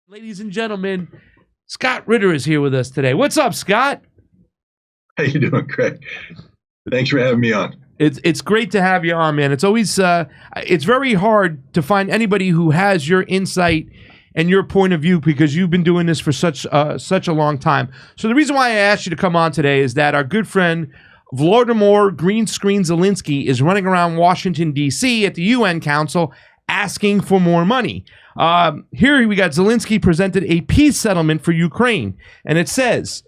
Ladies and gentlemen, Scott Ritter is here with us today. What's up, Scott? How you doing, Craig? Thanks for having me on. It's great to have you on, man. It's always it's very hard to find anybody who has your insight and your point of view because you've been doing this for such a long time. So the reason why I asked you to come on today is that our good friend Volodymyr Green Screen Zelensky is running around Washington, D.C. at the UN Council asking for more money. Here we got Zelensky presented a peace settlement for Ukraine, and it says,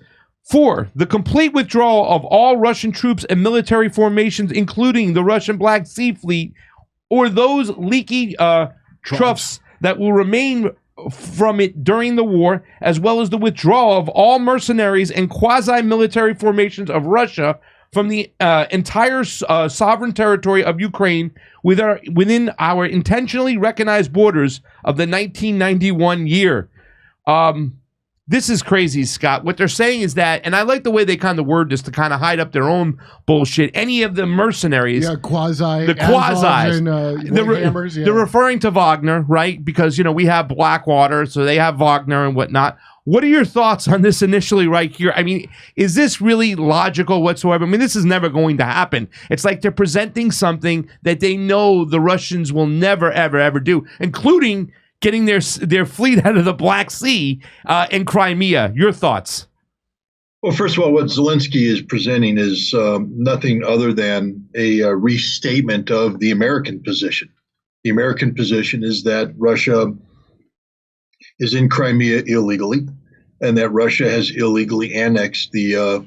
for the complete withdrawal of all Russian troops and military formations, including the Russian Black Sea Fleet, or those leaky troughs that will remain from it during the war, as well as the withdrawal of all mercenaries and quasi-military formations of Russia from the entire sovereign territory of Ukraine within our intentionally recognized borders of the 1991 year. This is crazy, Scott. What they're saying is that, and I like the way they kind of word this to kind of hide up their own bullshit. Any of the mercenaries, the quasi, they're referring to Wagner, right? Because we have Blackwater, so they have Wagner and whatnot. What are your thoughts on this initially right here? I mean, is this really logical whatsoever? I mean, this is never going to happen. It's like they're presenting something that they know the Russians will never, ever, ever do, including getting their fleet out of the Black Sea and Crimea. Your thoughts? Well, first of all, what Zelensky is presenting is nothing other than a restatement of the American position. The American position is that Russia is in Crimea illegally, and that Russia has illegally annexed the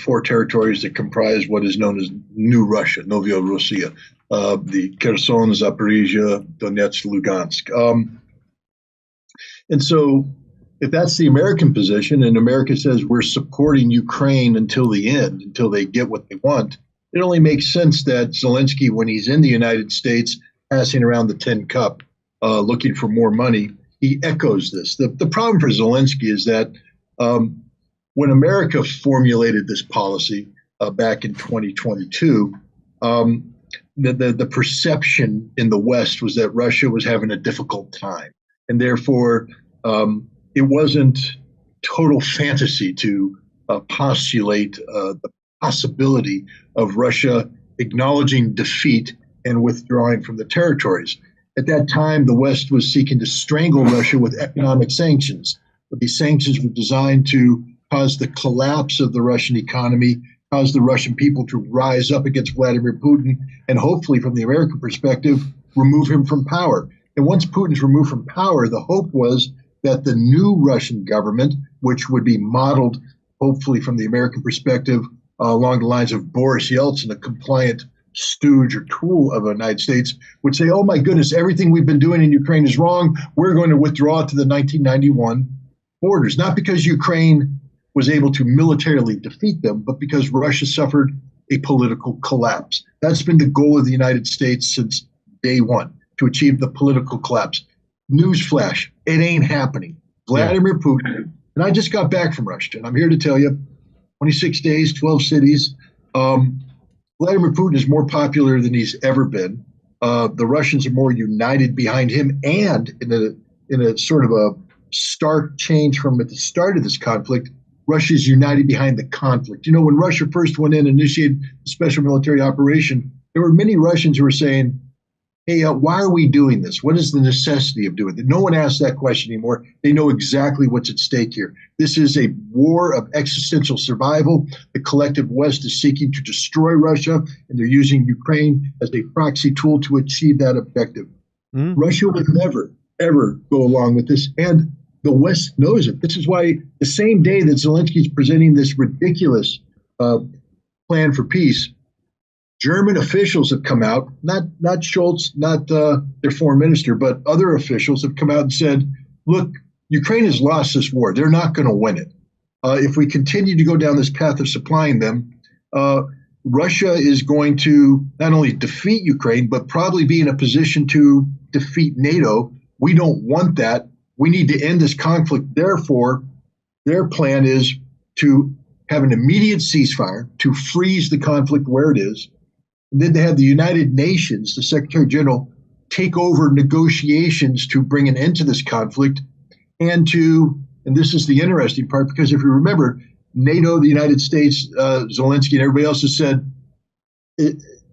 four territories that comprise what is known as New Russia, Novaya Russia, the Kherson, Zaporizhia, Donetsk, Lugansk. And so if that's the American position, and America says we're supporting Ukraine until the end, until they get what they want, it only makes sense that Zelensky, when he's in the United States, passing around the tin cup, looking for more money, he echoes this. The problem for Zelensky is that when America formulated this policy back in 2022, the perception in the West was that Russia was having a difficult time. And therefore, it wasn't total fantasy to postulate the possibility of Russia acknowledging defeat and withdrawing from the territories. At that time, the West was seeking to strangle Russia with economic sanctions. But these sanctions were designed to cause the collapse of the Russian economy, cause the Russian people to rise up against Vladimir Putin, and hopefully, from the American perspective, remove him from power. And once Putin's removed from power, the hope was that the new Russian government, which would be modeled, hopefully from the American perspective, along the lines of Boris Yeltsin, a compliant stooge or tool of the United States, would say, oh my goodness, everything we've been doing in Ukraine is wrong. We're going to withdraw to the 1991 borders, not because Ukraine was able to militarily defeat them, but because Russia suffered a political collapse. That's been the goal of the United States since day one, to achieve the political collapse. Newsflash, it ain't happening. Vladimir Putin, and I just got back from Russia, and I'm here to tell you, 26 days, 12 cities, Vladimir Putin is more popular than he's ever been. The Russians are more united behind him, and in a sort of a stark change from at the start of this conflict, Russia is united behind the conflict. When Russia first went in and initiated the special military operation, there were many Russians who were saying, hey, why are we doing this? What is the necessity of doing it? No one asks that question anymore. They know exactly what's at stake here. This is a war of existential survival. The collective West is seeking to destroy Russia, and they're using Ukraine as a proxy tool to achieve that objective. Russia would never, ever go along with this, and the West knows it. This is why the same day that Zelensky is presenting this ridiculous plan for peace, German officials have come out, not Scholz, not their foreign minister, but other officials have come out and said, look, Ukraine has lost this war. They're not going to win it. If we continue to go down this path of supplying them, Russia is going to not only defeat Ukraine, but probably be in a position to defeat NATO. We don't want that. We need to end this conflict. Therefore, their plan is to have an immediate ceasefire, to freeze the conflict where it is, and then to have the United Nations, the Secretary General, take over negotiations to bring an end to this conflict. and this is the interesting part, because if you remember, NATO, the United States, Zelensky, and everybody else has said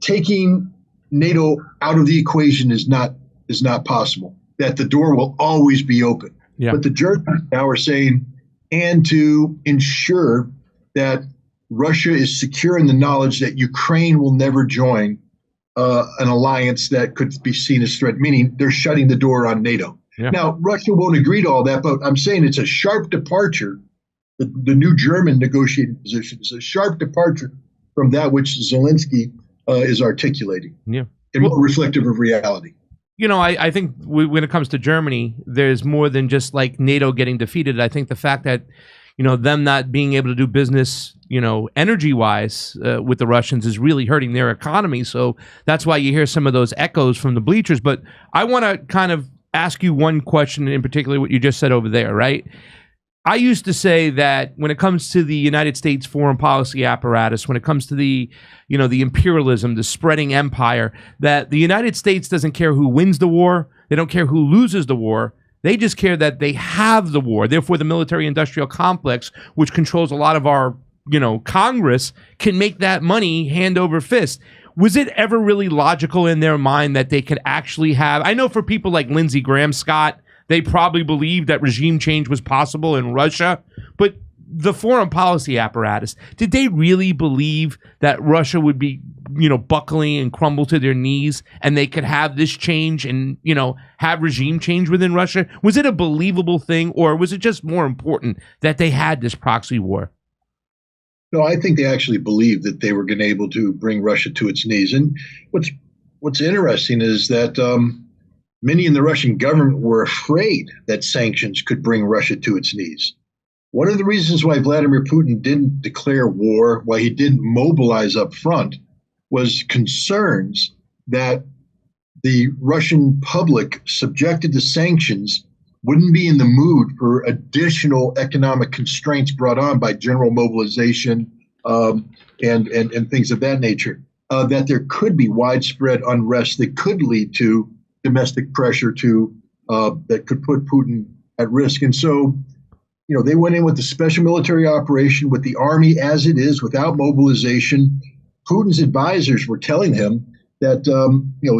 taking NATO out of the equation is not possible, that the door will always be open. Yeah. But the Germans now are saying, and to ensure that Russia is secure in the knowledge that Ukraine will never join an alliance that could be seen as threat, meaning they're shutting the door on NATO. Yeah. Now, Russia won't agree to all that, but I'm saying it's a sharp departure. The new German negotiating position is a sharp departure from that which Zelensky is articulating, and more reflective of reality. You know, I think when it comes to Germany, there's more than just like NATO getting defeated. I think the fact that, them not being able to do business, energy-wise with the Russians is really hurting their economy. So that's why you hear some of those echoes from the bleachers. But I want to kind of ask you one question in particular, what you just said over there, right? I used to say that when it comes to the United States foreign policy apparatus, when it comes to the, the imperialism, the spreading empire, that the United States doesn't care who wins the war. They don't care who loses the war. They just care that they have the war. Therefore, the military-industrial complex, which controls a lot of our, Congress, can make that money hand over fist. Was it ever really logical in their mind that they could actually have? I know for people like Lindsey Graham Scott, they probably believed that regime change was possible in Russia, but the foreign policy apparatus, did they really believe that Russia would be, buckling and crumble to their knees and they could have this change and, have regime change within Russia? Was it a believable thing, or was it just more important that they had this proxy war? No, I think they actually believed that they were going to be able to bring Russia to its knees. And what's interesting is that many in the Russian government were afraid that sanctions could bring Russia to its knees. One of the reasons why Vladimir Putin didn't declare war, why he didn't mobilize up front, was concerns that the Russian public, subjected to sanctions, wouldn't be in the mood for additional economic constraints brought on by general mobilization and things of that nature, that there could be widespread unrest that could lead to domestic pressure that could put Putin at risk. And so, they went in with the special military operation, with the army as it is, without mobilization. Putin's advisors were telling him that,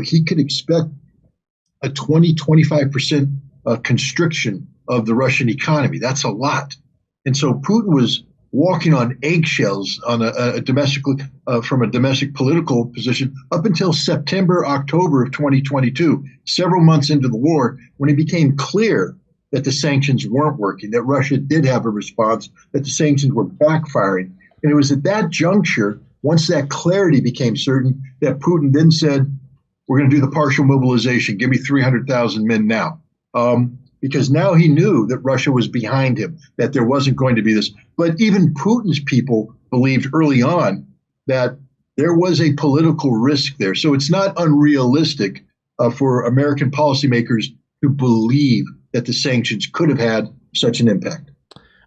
he could expect a 20-25% constriction of the Russian economy. That's a lot. And so Putin was walking on eggshells on from a domestic political position up until September, October of 2022, several months into the war, when it became clear that the sanctions weren't working, that Russia did have a response, that the sanctions were backfiring. And it was at that juncture, once that clarity became certain, that Putin then said, we're going to do the partial mobilization. Give me 300,000 men now. Because now he knew that Russia was behind him, that there wasn't going to be this. But even Putin's people believed early on that there was a political risk there. So it's not unrealistic for American policymakers to believe that the sanctions could have had such an impact.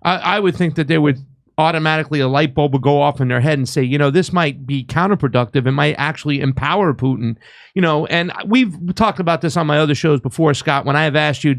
I would think that they would automatically, a light bulb would go off in their head and say, this might be counterproductive. It might actually empower Putin, and we've talked about this on my other shows before, Scott, when I have asked you,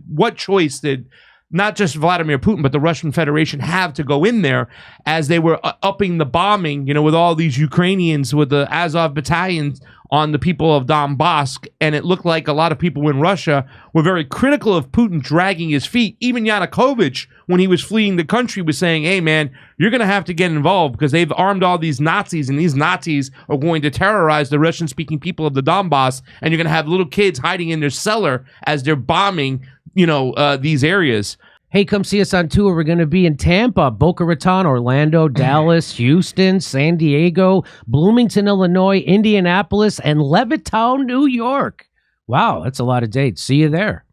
what choice did not just Vladimir Putin, but the Russian Federation have to go in there as they were upping the bombing, with all these Ukrainians, with the Azov battalions on the people of Donbass, and it looked like a lot of people in Russia were very critical of Putin dragging his feet. Even Yanukovych, when he was fleeing the country, was saying, hey, man, you're going to have to get involved because they've armed all these Nazis, and these Nazis are going to terrorize the Russian-speaking people of the Donbass, and you're going to have little kids hiding in their cellar as they're bombing, these areas. Hey, come see us on tour. We're going to be in Tampa, Boca Raton, Orlando, Dallas, Houston, San Diego, Bloomington, Illinois, Indianapolis, and Levittown, New York. Wow, that's a lot of dates. See you there.